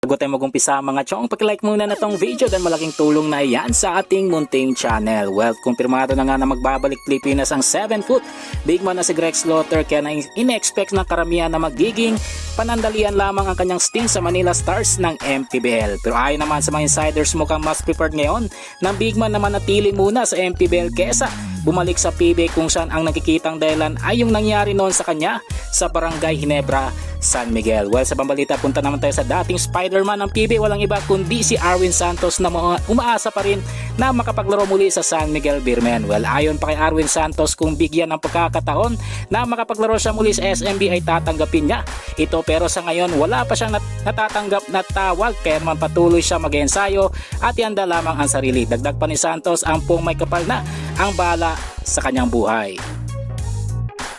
Bago tayo mag-umpisa mga chong, pag-like muna na tong video dahil malaking tulong na yan sa ating munting channel. Well, kumpirmado na nga na magbabalik Pilipinas ang 7-foot big man na si Greg Slaughter, kaya na in-expect ng karamihan na magiging panandalian lamang ang kanyang stint sa Manila Stars ng MPBL. Pero ayon naman sa mga insiders, mukhang mas preferred ngayon ng big man na manatili muna sa MPBL kesa bumalik sa PBA, kung saan ang nakikitang dahilan ay yung nangyari noon sa kanya sa Barangay Ginebra, San Miguel. Well, sa pambalita, punta naman tayo sa dating Spider-Man ng PBA, walang iba kundi si Arwin Santos na umaasa pa rin na makapaglaro muli sa San Miguel Beermen. Well, ayon pa kay Arwin Santos, kung bigyan ng pagkakataon na makapaglaro siya muli sa SMB ay tatanggapin niya ito, pero sa ngayon wala pa siyang natatanggap na tawag, kaya naman patuloy siya mag-ensayo at ihanda lamang ang sarili. Dagdag pa ni Santos, ang pong may kapal na ang bala sa kanyang buhay.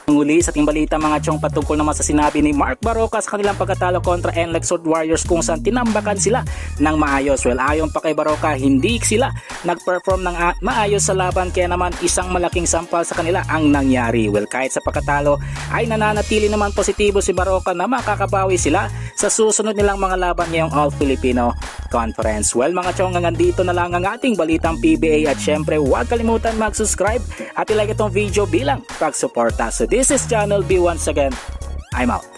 Muli sa ating balita mga chong, patungkol naman sa sinabi ni Mark Barroca sa kanilang pagkatalo kontra NLEX Sword Warriors, kung saan tinambakan sila ng maayos. Well, ayon pa kay Barroca, hindi sila nag-perform ng maayos sa laban, kaya naman isang malaking sampal sa kanila ang nangyari. Well, kahit sa pagkatalo ay nananatili naman positibo si Barroca na makakabawi sila sa susunod nilang mga laban ngayong All-Filipino Conference. Well mga chong, hanggang dito na lang ang ating balitang PBA, at syempre huwag kalimutan mag-subscribe at i-like itong video bilang pagsuporta. So this is Channel B once again. I'm out.